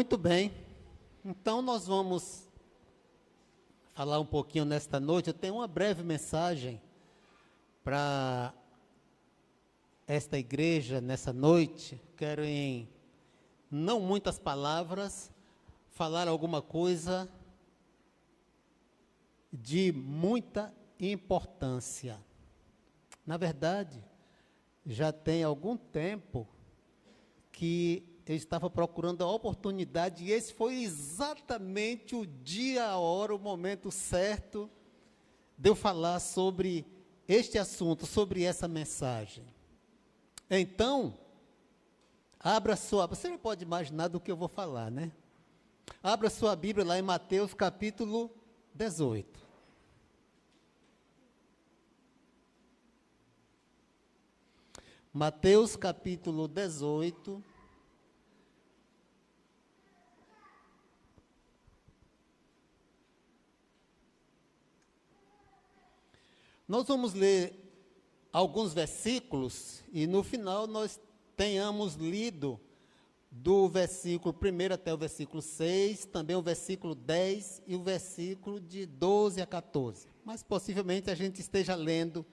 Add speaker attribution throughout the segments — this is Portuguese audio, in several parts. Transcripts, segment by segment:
Speaker 1: Muito bem, então nós vamos falar um pouquinho nesta noite. Eu tenho uma breve mensagem para esta igreja nessa noite. Quero, em não muitas palavras, falar alguma coisa de muita importância. Na verdade, já tem algum tempo que eu estava procurando a oportunidade, e esse foi exatamente o dia, a hora, o momento certo de eu falar sobre este assunto, sobre essa mensagem. Então, abra sua, você já pode imaginar do que eu vou falar, né? Abra sua Bíblia lá em Mateus capítulo 18. Mateus capítulo 18. Nós vamos ler alguns versículos e no final nós tenhamos lido do versículo 1 até o versículo 6, também o versículo 10 e o versículo de 12 a 14. Mas possivelmente a gente esteja lendo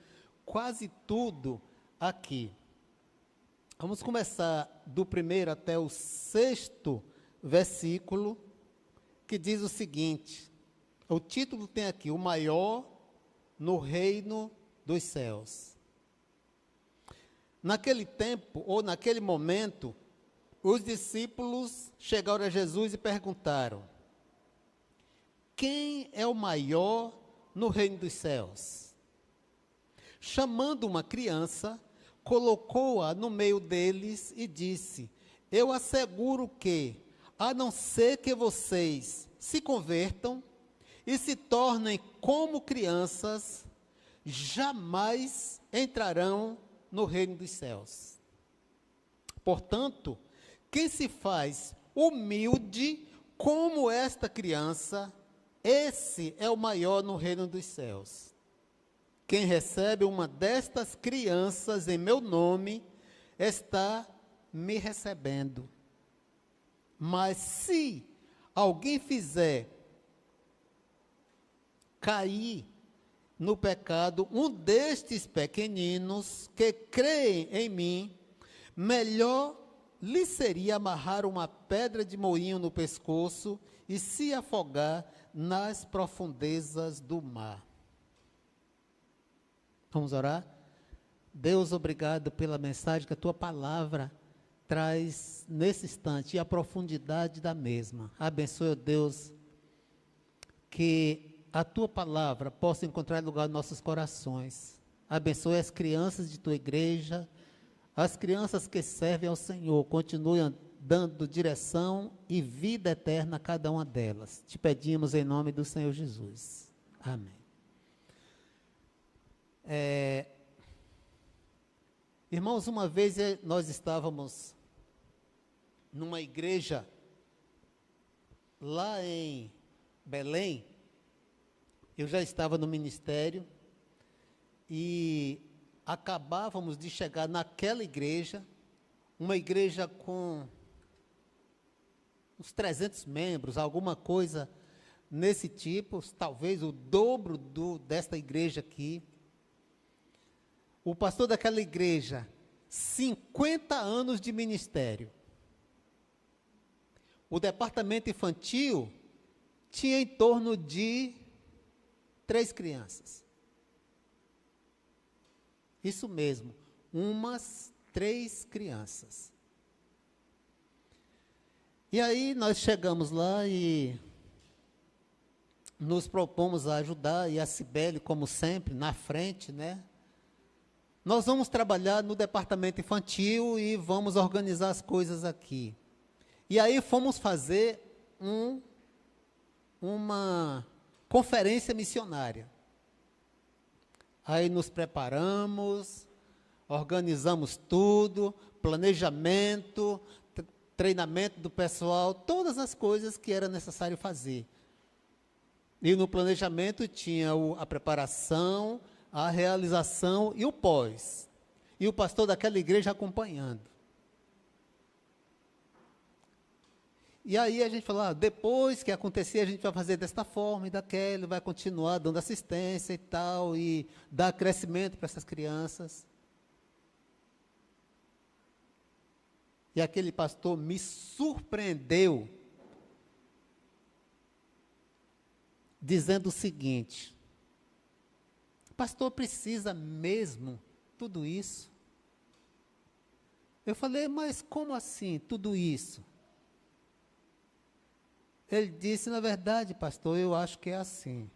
Speaker 1: quase tudo aqui. Vamos começar do 1 até o 6º versículo, que diz o seguinte: o título tem aqui, o maior no reino dos céus. Naquele tempo, ou naquele momento, os discípulos chegaram a Jesus e perguntaram: quem é o maior no reino dos céus? Chamando uma criança, colocou-a no meio deles e disse: eu asseguro que, a não ser que vocês se convertam e se tornem como crianças, jamais entrarão no reino dos céus. Portanto, quem se faz humilde como esta criança, esse é o maior no reino dos céus. Quem recebe uma destas crianças em meu nome, está me recebendo. Mas se alguém fizer cair no pecado um destes pequeninos que creem em mim, melhor lhe seria amarrar uma pedra de moinho no pescoço e se afogar nas profundezas do mar. Vamos orar? Deus, obrigado pela mensagem que a tua palavra traz nesse instante e a profundidade da mesma. Abençoe, Deus, que a tua palavra possa encontrar lugar nos nossos corações. Abençoe as crianças de tua igreja, as crianças que servem ao Senhor. Continue dando direção e vida eterna a cada uma delas. Te pedimos em nome do Senhor Jesus. Amém. Irmãos, uma vez nós estávamos numa igreja lá em Belém. Eu já estava no ministério e acabávamos de chegar naquela igreja, uma igreja com uns 300 membros, alguma coisa nesse tipo, talvez o dobro desta igreja aqui. O pastor daquela igreja, 50 anos de ministério. O departamento infantil tinha em torno de 3 crianças. Isso mesmo, umas 3 crianças. E aí nós chegamos lá e nos propomos a ajudar, e a Cibele, como sempre, na frente, né? Nós vamos trabalhar no departamento infantil e vamos organizar as coisas aqui. E aí fomos fazer uma conferência missionária. Aí nos preparamos, organizamos tudo, planejamento, treinamento do pessoal, todas as coisas que era necessário fazer. E no planejamento tinha a preparação, a realização e o pós. E o pastor daquela igreja acompanhando. E aí a gente falou, depois que acontecer, a gente vai fazer desta forma e daquela, vai continuar dando assistência e tal, e dar crescimento para essas crianças. E aquele pastor me surpreendeu, dizendo o seguinte: pastor, precisa mesmo tudo isso? Eu falei, mas como assim, tudo isso? Ele disse, na verdade, pastor, eu acho que é assim.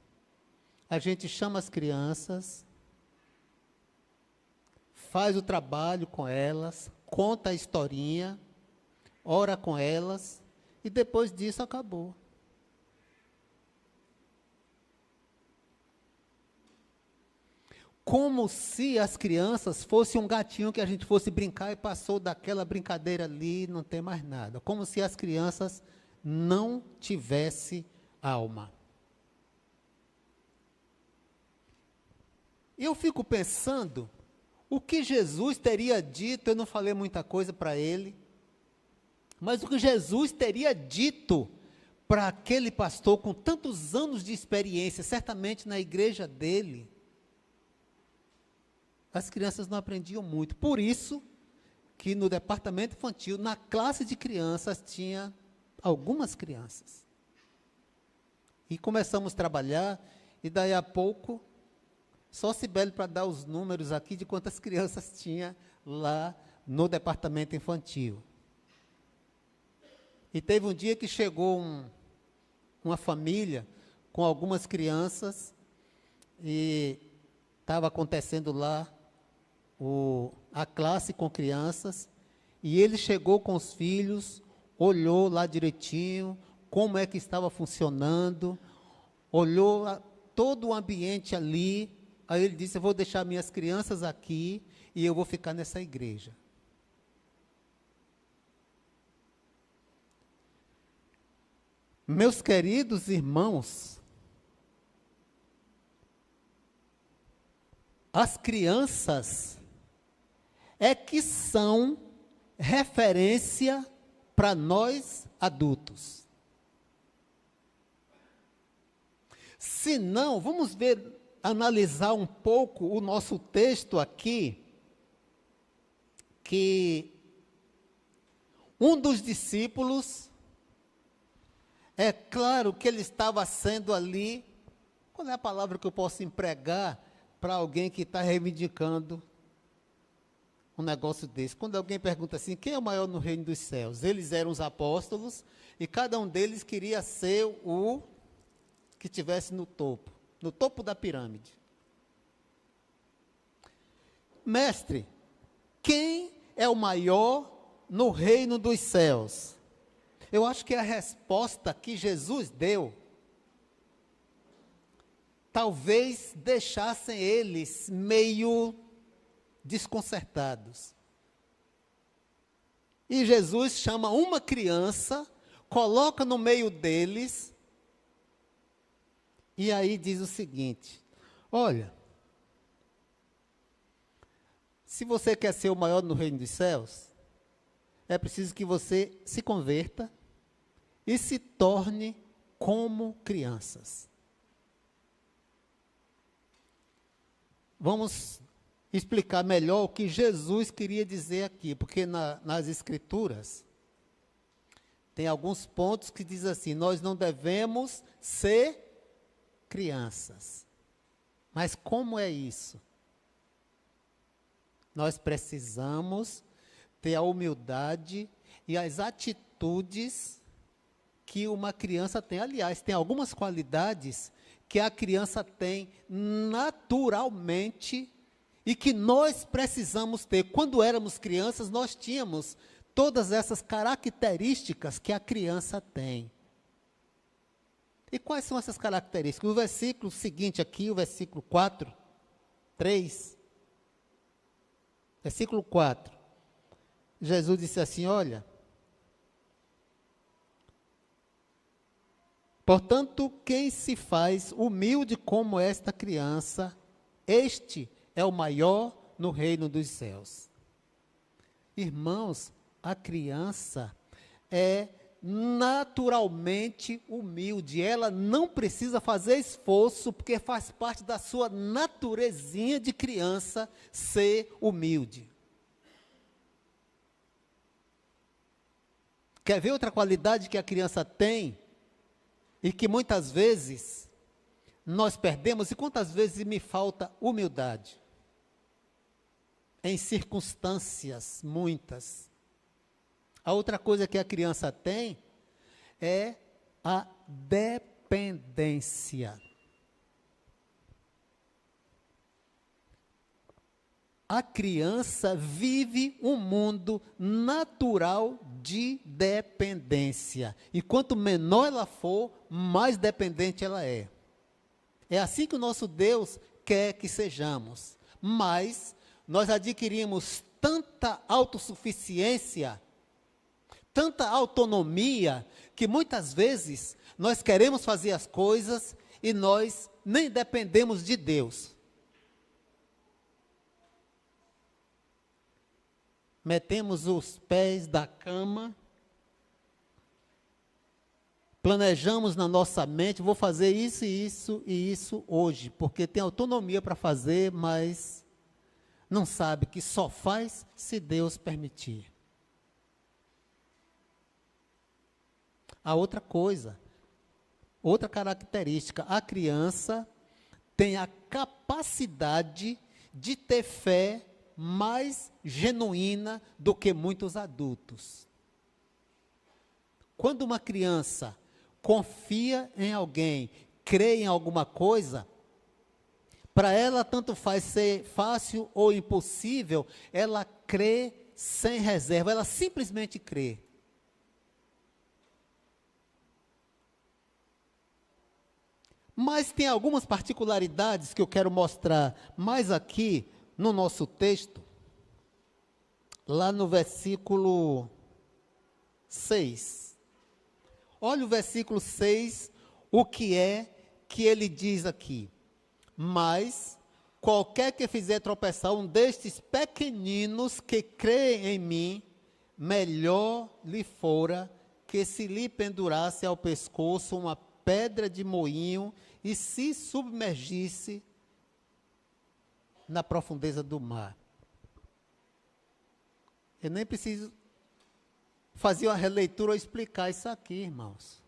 Speaker 1: A gente chama as crianças, faz o trabalho com elas, conta a historinha, ora com elas, e depois disso acabou. Como se as crianças fossem um gatinho que a gente fosse brincar e passou daquela brincadeira ali, não tem mais nada. Como se as crianças não tivessem alma. E eu fico pensando, o que Jesus teria dito, eu não falei muita coisa para ele, mas o que Jesus teria dito para aquele pastor com tantos anos de experiência, certamente na igreja dele, as crianças não aprendiam muito. Por isso que no departamento infantil, na classe de crianças, tinha algumas crianças. E começamos a trabalhar, e daí a pouco, só Cibele para dar os números aqui de quantas crianças tinha lá no departamento infantil. E teve um dia que chegou uma família com algumas crianças, e estava acontecendo lá a classe com crianças, e ele chegou com os filhos, olhou lá direitinho, como é que estava funcionando, olhou todo o ambiente ali, aí ele disse, eu vou deixar minhas crianças aqui, e eu vou ficar nessa igreja. Meus queridos irmãos, as crianças é que são referência para nós adultos. Se não, vamos analisar um pouco o nosso texto aqui, que um dos discípulos, é claro que ele estava sendo ali, qual é a palavra que eu posso empregar para alguém que está reivindicando um negócio desse? Quando alguém pergunta assim, quem é o maior no reino dos céus? Eles eram os apóstolos, e cada um deles queria ser o que estivesse no topo da pirâmide. Mestre, quem é o maior no reino dos céus? Eu acho que a resposta que Jesus deu, talvez deixassem eles meio desconcertados. E Jesus chama uma criança, coloca no meio deles, e aí diz o seguinte: olha, se você quer ser o maior no reino dos céus, é preciso que você se converta e se torne como crianças. Vamos explicar melhor o que Jesus queria dizer aqui, porque nas Escrituras tem alguns pontos que diz assim, nós não devemos ser crianças. Mas como é isso? Nós precisamos ter a humildade e as atitudes que uma criança tem. Aliás, tem algumas qualidades que a criança tem naturalmente e que nós precisamos ter. Quando éramos crianças, nós tínhamos todas essas características que a criança tem. E quais são essas características? O versículo seguinte aqui, o versículo 4, 3. Versículo 4. Jesus disse assim, olha, portanto, quem se faz humilde como esta criança, este é o maior no reino dos céus. Irmãos, a criança é naturalmente humilde. Ela não precisa fazer esforço, porque faz parte da sua naturezinha de criança ser humilde. Quer ver outra qualidade que a criança tem e que muitas vezes nós perdemos? E quantas vezes me falta humildade? Em circunstâncias, muitas. A outra coisa que a criança tem é a dependência. A criança vive um mundo natural de dependência. E quanto menor ela for, mais dependente ela é. É assim que o nosso Deus quer que sejamos. Mas nós adquirimos tanta autossuficiência, tanta autonomia, que muitas vezes nós queremos fazer as coisas e nós nem dependemos de Deus. Metemos os pés da cama, planejamos na nossa mente, vou fazer isso e isso e isso hoje, porque tem autonomia para fazer, mas não sabe que só faz se Deus permitir. A outra coisa, outra característica, a criança tem a capacidade de ter fé mais genuína do que muitos adultos. Quando uma criança confia em alguém, crê em alguma coisa, para ela tanto faz ser fácil ou impossível, ela crê sem reserva, ela simplesmente crê. Mas tem algumas particularidades que eu quero mostrar mais aqui no nosso texto, lá no versículo 6. Olha o versículo 6, o que é que ele diz aqui. Mas qualquer que fizer tropeçar um destes pequeninos que creem em mim, melhor lhe fora que se lhe pendurasse ao pescoço uma pedra de moinho e se submergisse na profundeza do mar. Eu nem preciso fazer uma releitura ou explicar isso aqui, irmãos.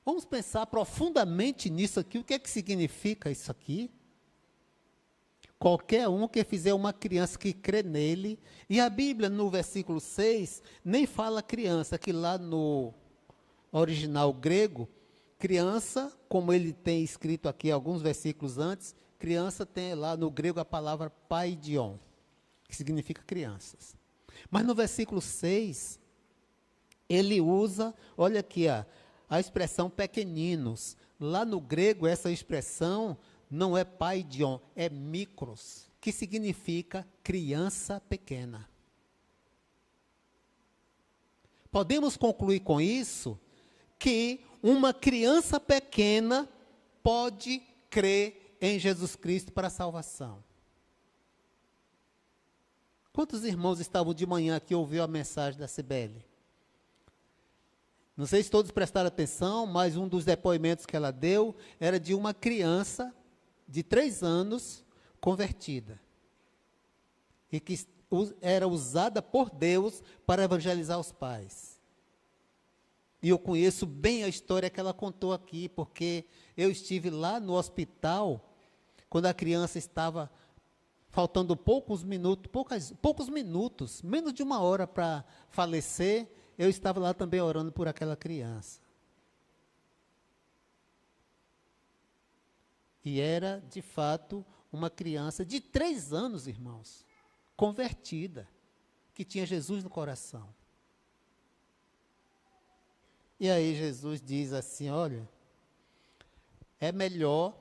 Speaker 1: Vamos pensar profundamente nisso aqui. O que é que significa isso aqui? Qualquer um que fizer uma criança que crê nele, e a Bíblia no versículo 6 nem fala criança, que lá no original grego, criança, como ele tem escrito aqui alguns versículos antes, criança tem lá no grego a palavra paidion, que significa crianças. Mas no versículo 6, ele usa, olha aqui, a expressão pequeninos. Lá no grego, essa expressão não é paidion, é micros, que significa criança pequena. Podemos concluir com isso que uma criança pequena pode crer em Jesus Cristo para a salvação. Quantos irmãos estavam de manhã aqui e ouviram a mensagem da Cibele? Não sei se todos prestaram atenção, mas um dos depoimentos que ela deu era de uma criança de 3 anos convertida. E que era usada por Deus para evangelizar os pais. E eu conheço bem a história que ela contou aqui, porque eu estive lá no hospital, quando a criança estava faltando poucos minutos, menos de 1 hora para falecer, eu estava lá também orando por aquela criança. E era, de fato, uma criança de 3 anos, irmãos, convertida, que tinha Jesus no coração. E aí Jesus diz assim, olha, é melhor,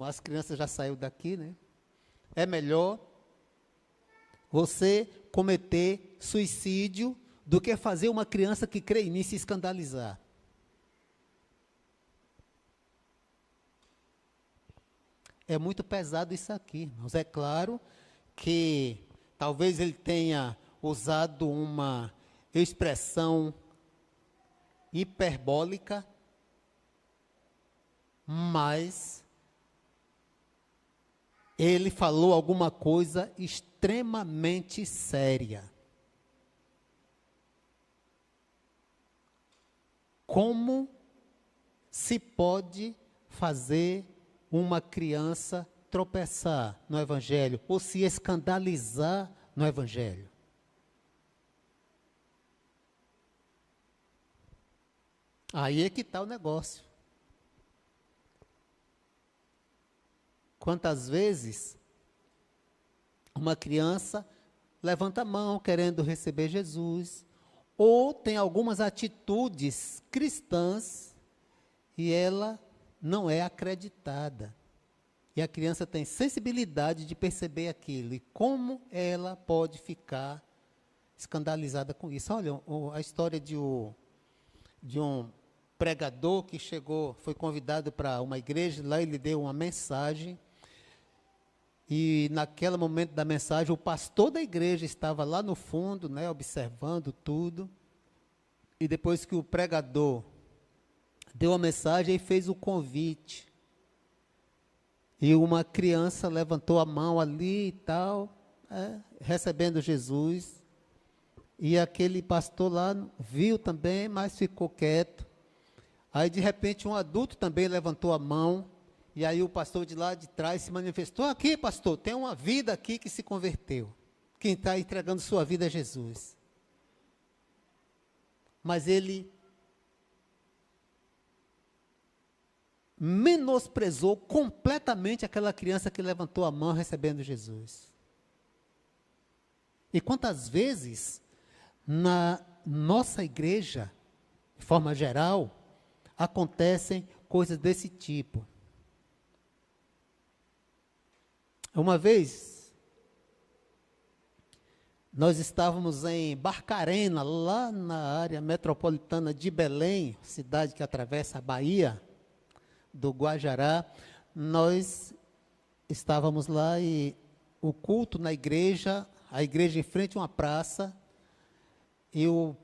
Speaker 1: as crianças já saíram daqui, né? É melhor você cometer suicídio do que fazer uma criança que crê em mim se escandalizar. É muito pesado isso aqui, irmãos. É claro que talvez ele tenha usado uma expressão hiperbólica, mas ele falou alguma coisa extremamente séria. Como se pode fazer uma criança tropeçar no Evangelho ou se escandalizar no Evangelho? Aí é que está o negócio. Quantas vezes uma criança levanta a mão querendo receber Jesus, ou tem algumas atitudes cristãs e ela não é acreditada. E a criança tem sensibilidade de perceber aquilo. E como ela pode ficar escandalizada com isso? Olha, a história de um pregador que chegou, foi convidado para uma igreja, lá ele deu uma mensagem. E naquele momento da mensagem, o pastor da igreja estava lá no fundo, né, observando tudo. E depois que o pregador deu a mensagem, ele fez o convite. E uma criança levantou a mão ali e tal, recebendo Jesus. E aquele pastor lá viu também, mas ficou quieto. Aí, de repente, um adulto também levantou a mão. E aí o pastor de lá de trás se manifestou: aqui, pastor, tem uma vida aqui que se converteu. Quem está entregando sua vida é Jesus. Mas ele menosprezou completamente aquela criança que levantou a mão recebendo Jesus. E quantas vezes na nossa igreja, de forma geral, acontecem coisas desse tipo. Uma vez, nós estávamos em Barcarena, lá na área metropolitana de Belém, cidade que atravessa a Bahia do Guajará. Nós estávamos lá e o culto na igreja, a igreja em frente a uma praça, e o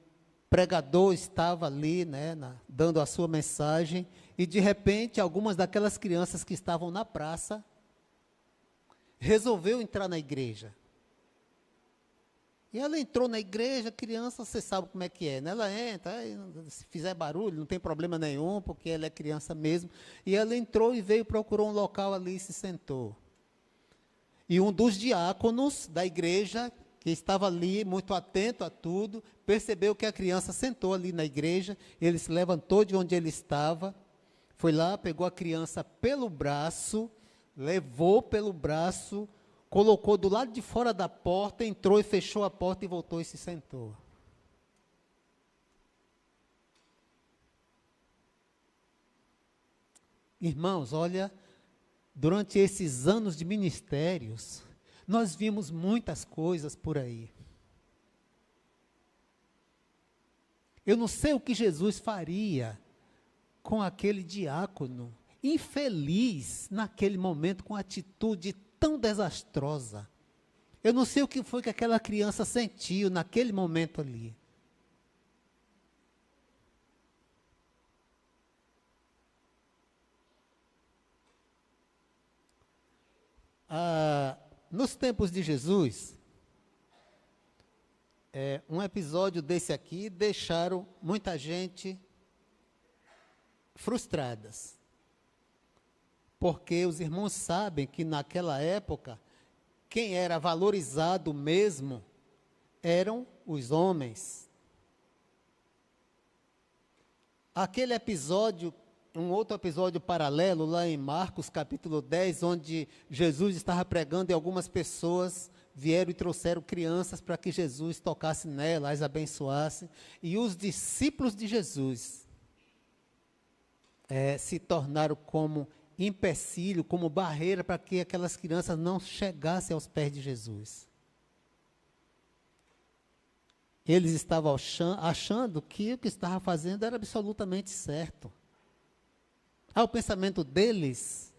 Speaker 1: pregador estava ali, né, dando a sua mensagem, e de repente algumas daquelas crianças que estavam na praça resolveu entrar na igreja. E ela entrou na igreja, criança, você sabe como é que é, né? Ela entra, se fizer barulho, não tem problema nenhum, porque ela é criança mesmo. E ela entrou e veio, procurou um local ali e se sentou. E um dos diáconos da igreja, que estava ali, muito atento a tudo, percebeu que a criança sentou ali na igreja, ele se levantou de onde ele estava, foi lá, pegou a criança pelo braço, levou pelo braço, colocou do lado de fora da porta, entrou e fechou a porta e voltou e se sentou. Irmãos, olha, durante esses anos de ministérios, nós vimos muitas coisas por aí. Eu não sei o que Jesus faria com aquele diácono infeliz naquele momento, com atitude tão desastrosa. Eu não sei o que foi que aquela criança sentiu naquele momento ali. Nos tempos de Jesus, um episódio desse aqui deixaram muita gente frustradas. Porque os irmãos sabem que naquela época, quem era valorizado mesmo eram os homens. Aquele episódio, um outro episódio paralelo, lá em Marcos capítulo 10, onde Jesus estava pregando e algumas pessoas vieram e trouxeram crianças para que Jesus tocasse nelas, as abençoasse. E os discípulos de Jesus se tornaram como empecilho, como barreira para que aquelas crianças não chegassem aos pés de Jesus. Eles estavam achando que o que estava fazendo era absolutamente certo. O pensamento deles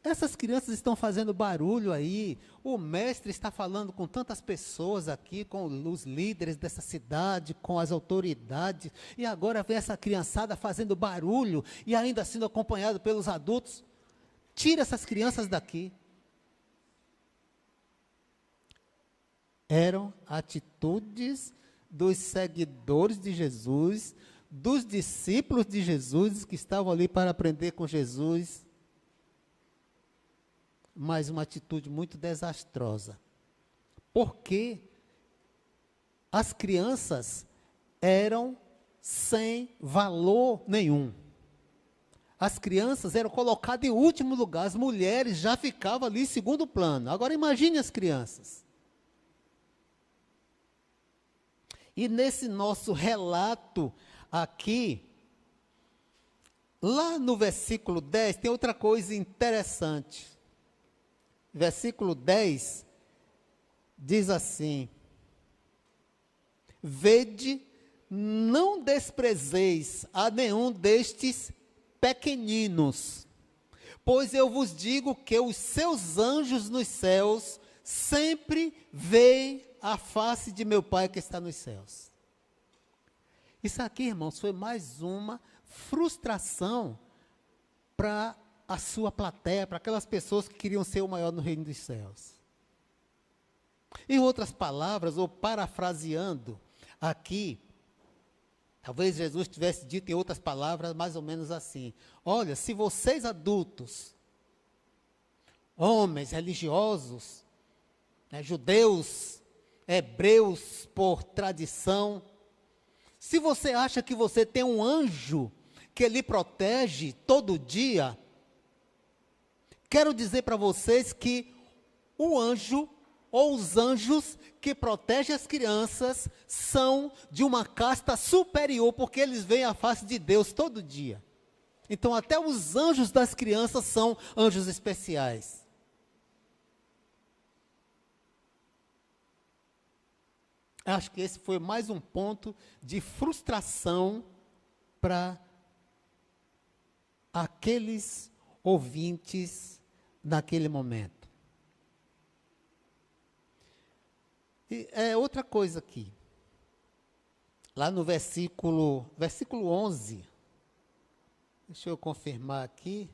Speaker 1: essas crianças estão fazendo barulho aí, o mestre está falando com tantas pessoas aqui, com os líderes dessa cidade, com as autoridades, e agora vem essa criançada fazendo barulho e ainda sendo acompanhado pelos adultos. Tira essas crianças daqui. Eram atitudes dos seguidores de Jesus, dos discípulos de Jesus, que estavam ali para aprender com Jesus, mas uma atitude muito desastrosa, porque as crianças eram sem valor nenhum. As crianças eram colocadas em último lugar, as mulheres já ficavam ali em segundo plano. Agora imagine as crianças. E nesse nosso relato aqui, lá no versículo 10, tem outra coisa interessante. Versículo 10 diz assim: vede, não desprezeis a nenhum destes pequeninos, pois eu vos digo que os seus anjos nos céus sempre veem a face de meu Pai que está nos céus. Isso aqui, irmãos, foi mais uma frustração para a sua plateia, para aquelas pessoas que queriam ser o maior no reino dos céus. Em outras palavras, ou parafraseando aqui, talvez Jesus tivesse dito em outras palavras mais ou menos assim: olha, se vocês adultos, homens religiosos, judeus, hebreus por tradição, se você acha que você tem um anjo que lhe protege todo dia, quero dizer para vocês que o anjo ou os anjos que protegem as crianças são de uma casta superior, porque eles veem a face de Deus todo dia. Então até os anjos das crianças são anjos especiais. Acho que esse foi mais um ponto de frustração para aqueles ouvintes naquele momento. E outra coisa aqui, lá no versículo 11, deixa eu confirmar aqui,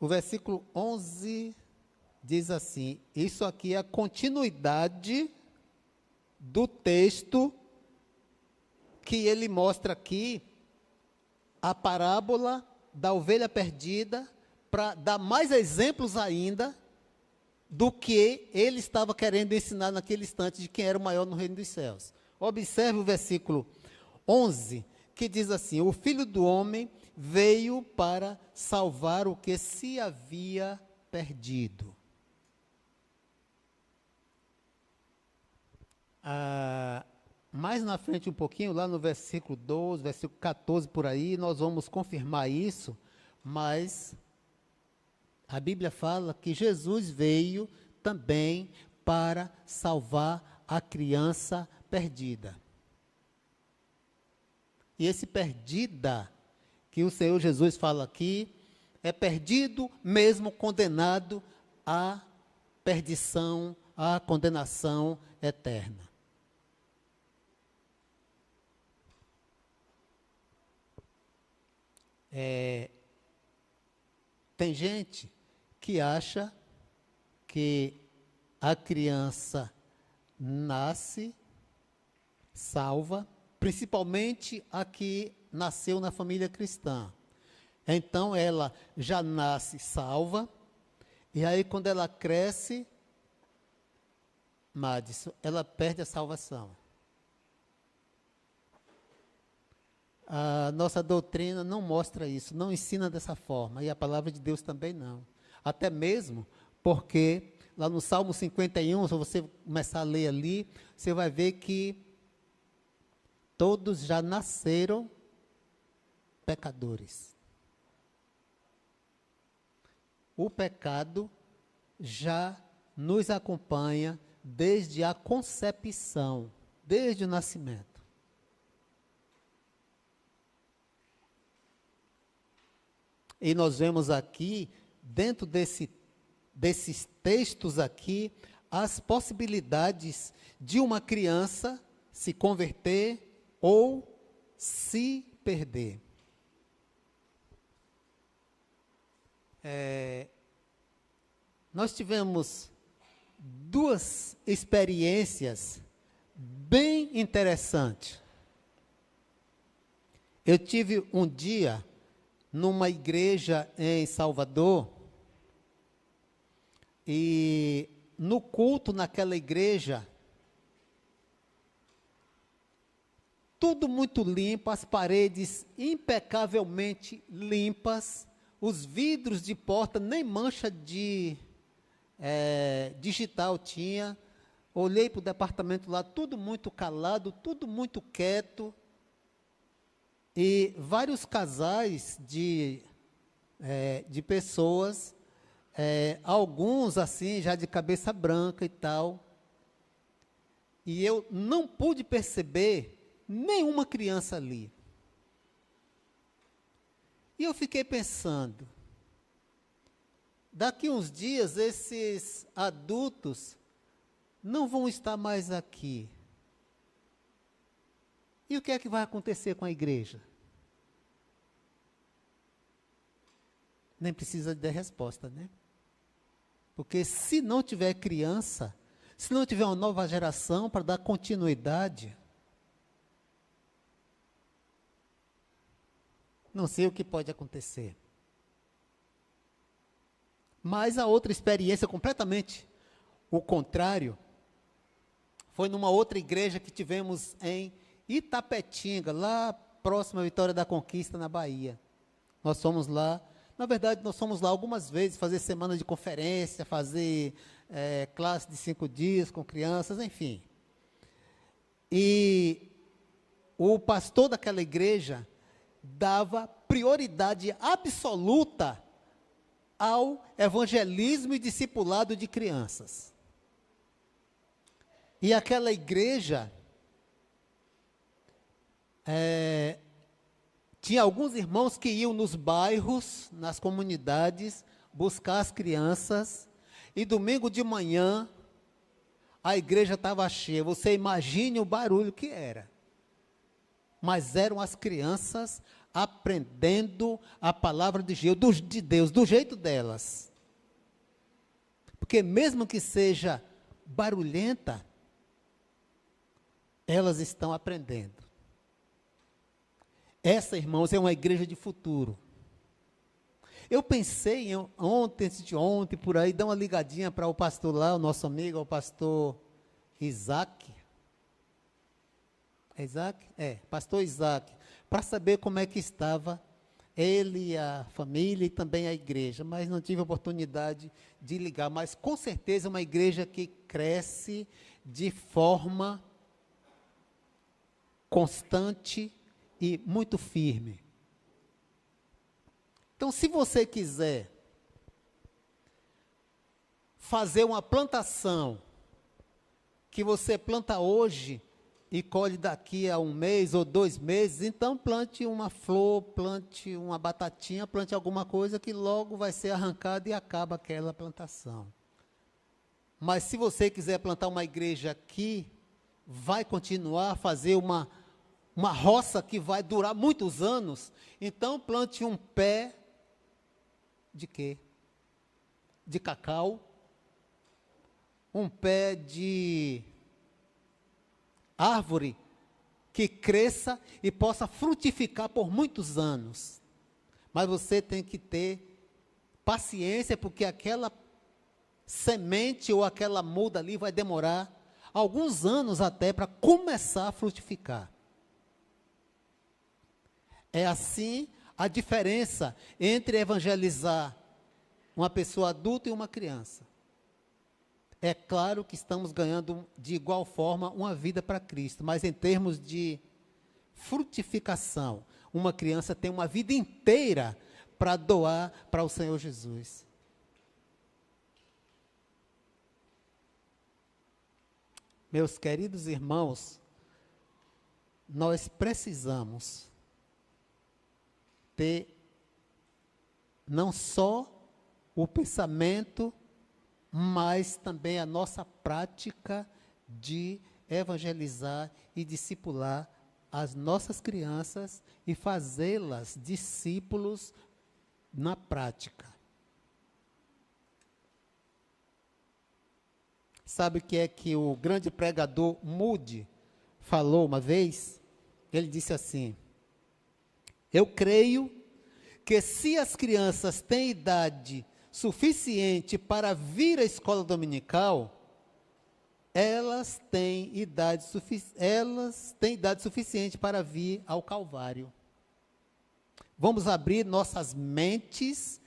Speaker 1: o versículo 11 diz assim, isso aqui é a continuidade do texto que ele mostra aqui, a parábola da ovelha perdida, para dar mais exemplos ainda do que ele estava querendo ensinar naquele instante de quem era o maior no reino dos céus. Observe o versículo 11, que diz assim: o Filho do Homem veio para salvar o que se havia perdido. Mais na frente um pouquinho, lá no versículo 12, versículo 14 por aí, nós vamos confirmar isso, mas a Bíblia fala que Jesus veio também para salvar a criança perdida. E esse perdida que o Senhor Jesus fala aqui, é perdido mesmo condenado à perdição, à condenação eterna. Tem gente que acha que a criança nasce salva, principalmente a que nasceu na família cristã. Então ela já nasce salva, e aí quando ela cresce, Madison, ela perde a salvação. A nossa doutrina não mostra isso, não ensina dessa forma, e a palavra de Deus também não. Até mesmo porque, lá no Salmo 51, se você começar a ler ali, você vai ver que todos já nasceram pecadores. O pecado já nos acompanha desde a concepção, desde o nascimento. E nós vemos aqui, dentro desses textos aqui, as possibilidades de uma criança se converter ou se perder. Nós tivemos duas experiências bem interessantes. Eu tive um dia numa igreja em Salvador, e no culto naquela igreja, tudo muito limpo, as paredes impecavelmente limpas, os vidros de porta, nem mancha de digital tinha. Olhei para o departamento lá, tudo muito calado, tudo muito quieto. E vários casais de pessoas, alguns assim, já de cabeça branca e tal. E eu não pude perceber nenhuma criança ali. E eu fiquei pensando, daqui uns dias esses adultos não vão estar mais aqui. E o que é que vai acontecer com a igreja? Nem precisa de resposta, né? Porque se não tiver criança, se não tiver uma nova geração para dar continuidade, não sei o que pode acontecer. Mas a outra experiência, completamente o contrário, foi numa outra igreja que tivemos em Itapetinga, lá próximo à Vitória da Conquista, na Bahia. Nós fomos lá, na verdade, nós fomos lá algumas vezes, fazer semana de conferência, fazer classe de 5 dias com crianças, enfim. E o pastor daquela igreja dava prioridade absoluta ao evangelismo e discipulado de crianças. E aquela igreja tinha alguns irmãos que iam nos bairros, nas comunidades, buscar as crianças, e domingo de manhã a igreja estava cheia. Você imagine o barulho que era. Mas eram as crianças aprendendo a palavra de Deus, do jeito delas. Porque mesmo que seja barulhenta, elas estão aprendendo. Essa, irmãos, é uma igreja de futuro. Eu pensei ontem, antes de ontem, por aí, dar uma ligadinha para o pastor lá, o nosso amigo, o pastor Isaac. É Isaac? Pastor Isaac, para saber como é que estava ele, a família e também a igreja, mas não tive oportunidade de ligar. Mas com certeza é uma igreja que cresce de forma constante e muito firme. Então, se você quiser fazer uma plantação que você planta hoje e colhe daqui a 1 mês ou 2 meses, então plante uma flor, plante uma batatinha, plante alguma coisa que logo vai ser arrancada e acaba aquela plantação. Mas se você quiser plantar uma igreja aqui, vai continuar a fazer uma roça que vai durar muitos anos, então plante um pé de quê? De cacau, um pé de árvore que cresça e possa frutificar por muitos anos. Mas você tem que ter paciência, porque aquela semente ou aquela muda ali vai demorar alguns anos até para começar a frutificar. É assim a diferença entre evangelizar uma pessoa adulta e uma criança. É claro que estamos ganhando de igual forma uma vida para Cristo, mas em termos de frutificação, uma criança tem uma vida inteira para doar para o Senhor Jesus. Meus queridos irmãos, nós precisamos ter Não só o pensamento, mas também a nossa prática de evangelizar e discipular as nossas crianças e fazê-las discípulos na prática. Sabe o que é que o grande pregador Moody falou uma vez? Ele disse assim: eu creio que se as crianças têm idade suficiente para vir à escola dominical, elas têm idade suficiente para vir ao Calvário. Vamos abrir nossas mentes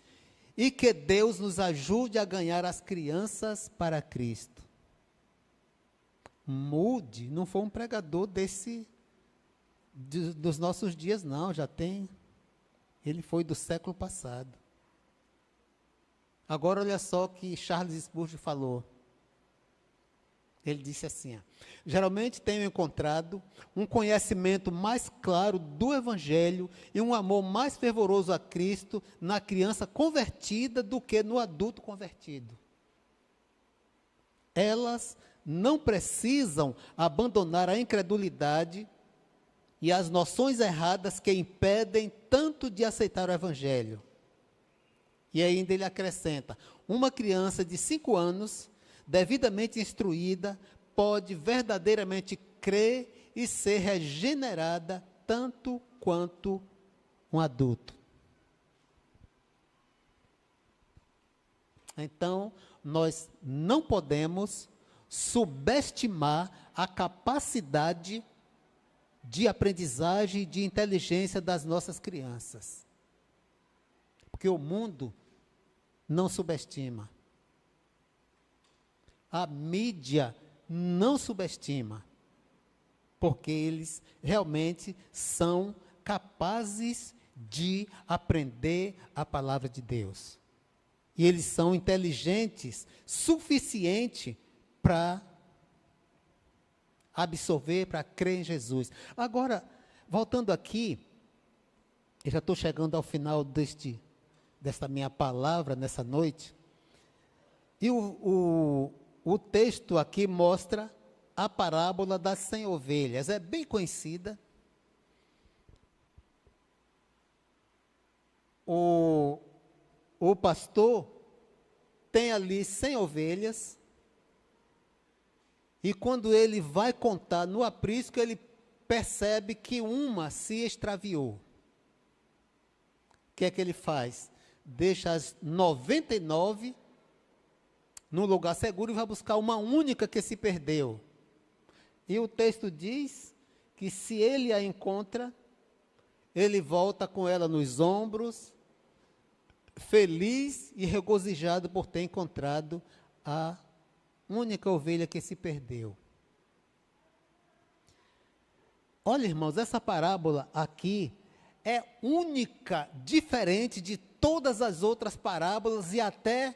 Speaker 1: e que Deus nos ajude a ganhar as crianças para Cristo. Moody não foi um pregador dos nossos dias, não, já tem. Ele foi do século passado. Agora olha só o que Charles Spurgeon falou. Ele disse assim: geralmente tenho encontrado um conhecimento mais claro do Evangelho e um amor mais fervoroso a Cristo na criança convertida do que no adulto convertido. Elas não precisam abandonar a incredulidade e as noções erradas que impedem tanto de aceitar o Evangelho. E ainda ele acrescenta: uma criança de 5 anos, devidamente instruída, pode verdadeiramente crer e ser regenerada tanto quanto um adulto. Então, nós não podemos subestimar a capacidade de aprendizagem e de inteligência das nossas crianças. Porque o mundo não subestima. A mídia não subestima. Porque eles realmente são capazes de aprender a palavra de Deus. E eles são inteligentes suficiente para absorver, para crer em Jesus. Agora, voltando aqui, eu já estou chegando ao final desta minha palavra nessa noite, e o texto aqui mostra a parábola das 100 ovelhas, é bem conhecida. O pastor tem ali 100 ovelhas, e quando ele vai contar no aprisco, ele percebe que uma se extraviou. O que é que ele faz? Deixa as 99 num lugar seguro e vai buscar uma única que se perdeu. E o texto diz que se ele a encontra, ele volta com ela nos ombros, feliz e regozijado por ter encontrado a única ovelha que se perdeu. Olha, irmãos, essa parábola aqui é única, diferente de todas as outras parábolas e até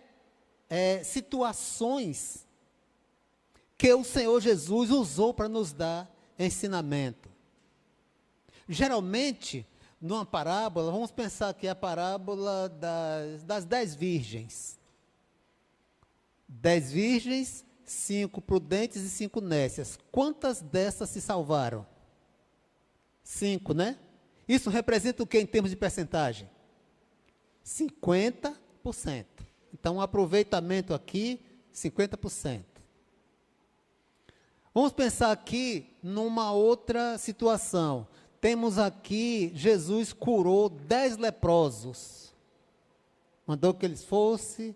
Speaker 1: situações que o Senhor Jesus usou para nos dar ensinamento. Geralmente, numa parábola, vamos pensar que é a parábola das 10 virgens. 10 virgens, 5 prudentes e 5 nécias. Quantas dessas se salvaram? 5, né? Isso representa o que em termos de percentagem? 50%. Então, o aproveitamento aqui, 50%. Vamos pensar aqui numa outra situação. Temos aqui, Jesus curou 10 leprosos. Mandou que eles fossem,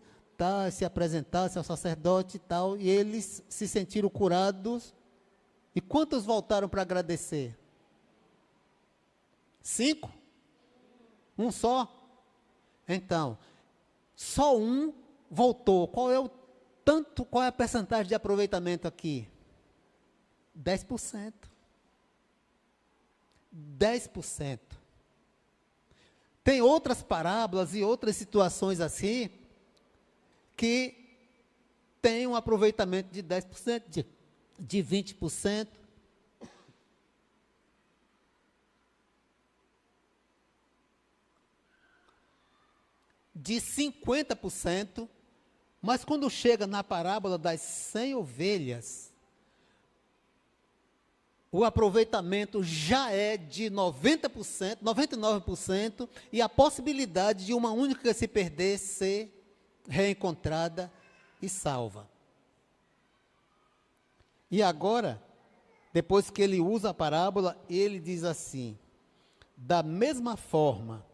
Speaker 1: se apresentassem ao sacerdote e tal, e eles se sentiram curados. E quantos voltaram para agradecer? 5? Um só? Então, só um voltou. Qual é a percentagem de aproveitamento aqui? 10%. 10%. Tem outras parábolas e outras situações assim, que tem um aproveitamento de 10%, de 20%. de 50%, mas quando chega na parábola das 100 ovelhas, o aproveitamento já é de 90%, 99%, e a possibilidade de uma única que se perder ser reencontrada e salva. E agora, depois que ele usa a parábola, ele diz assim: da mesma forma,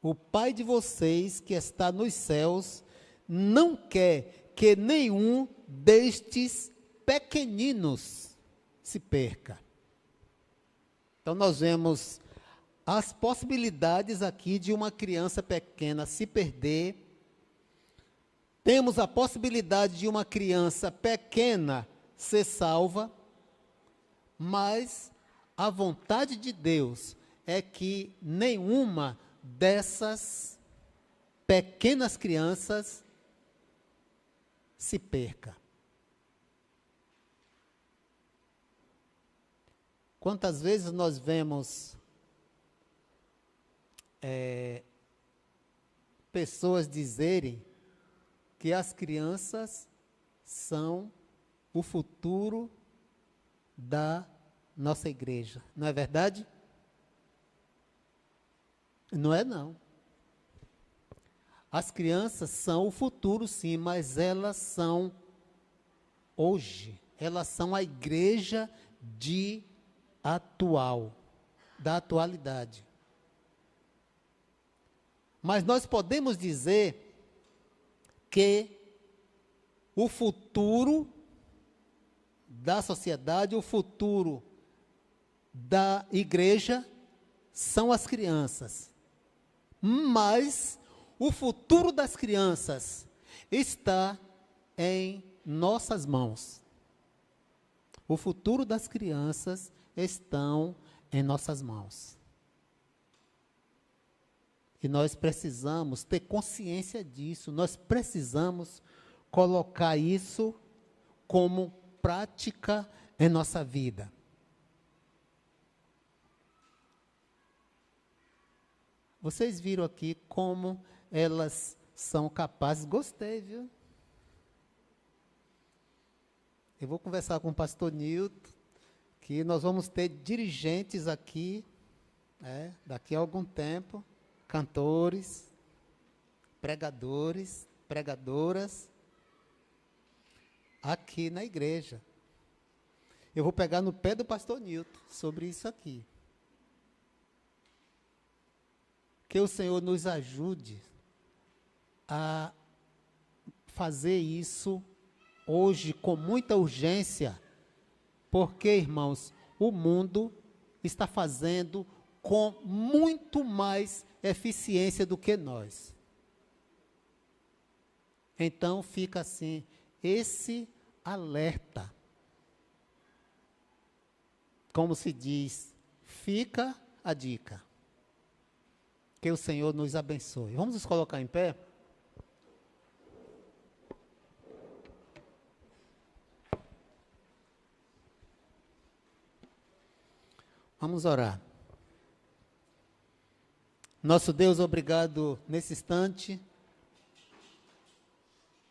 Speaker 1: o Pai de vocês que está nos céus não quer que nenhum destes pequeninos se perca. Então nós vemos as possibilidades aqui de uma criança pequena se perder. Temos a possibilidade de uma criança pequena ser salva, mas a vontade de Deus é que nenhuma dessas pequenas crianças se perca. Quantas vezes nós vemos pessoas dizerem que as crianças são o futuro da nossa igreja. Não é verdade? Não é não. As crianças são o futuro, sim, mas elas são hoje. Elas são a igreja da atualidade. Mas nós podemos dizer que o futuro da sociedade, o futuro da igreja são as crianças. Mas o futuro das crianças está em nossas mãos. O futuro das crianças estão em nossas mãos. E nós precisamos ter consciência disso, nós precisamos colocar isso como prática em nossa vida. Vocês viram aqui como elas são capazes, gostei, viu? Eu vou conversar com o pastor Nilton, que nós vamos ter dirigentes aqui, daqui a algum tempo, cantores, pregadores, pregadoras, aqui na igreja. Eu vou pegar no pé do pastor Nilton sobre isso aqui. Que o Senhor nos ajude a fazer isso hoje com muita urgência, porque, irmãos, o mundo está fazendo com muito mais eficiência do que nós. Então fica assim, esse alerta. Como se diz, fica a dica. Que o Senhor nos abençoe. Vamos nos colocar em pé? Vamos orar. Nosso Deus, obrigado nesse instante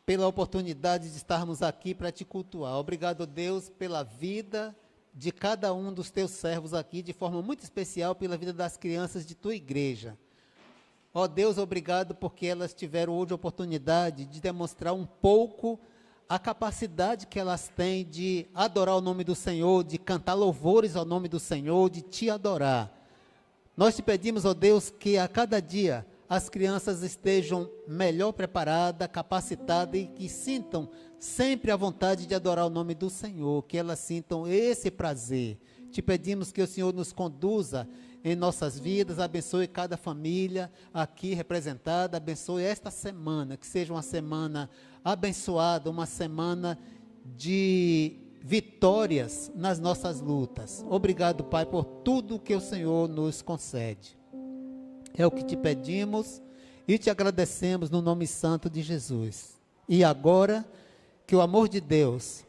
Speaker 1: pela oportunidade de estarmos aqui para te cultuar. Obrigado, Deus, pela vida de cada um dos teus servos aqui, de forma muito especial pela vida das crianças de tua igreja. Ó Deus, obrigado porque elas tiveram hoje a oportunidade de demonstrar um pouco a capacidade que elas têm de adorar o nome do Senhor, de cantar louvores ao nome do Senhor, de te adorar. Nós te pedimos, ó Deus, que a cada dia as crianças estejam melhor preparadas, capacitadas e que sintam sempre a vontade de adorar o nome do Senhor, que elas sintam esse prazer. Te pedimos que o Senhor nos conduza em nossas vidas, abençoe cada família aqui representada, abençoe esta semana, que seja uma semana abençoada, uma semana de vitórias nas nossas lutas. Obrigado, Pai, por tudo que o Senhor nos concede. É o que te pedimos e te agradecemos no nome santo de Jesus. E agora, que o amor de Deus,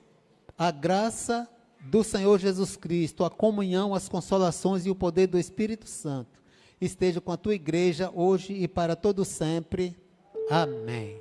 Speaker 1: a graça do Senhor Jesus Cristo, a comunhão, as consolações e o poder do Espírito Santo esteja com a tua igreja hoje e para todo sempre. Amém.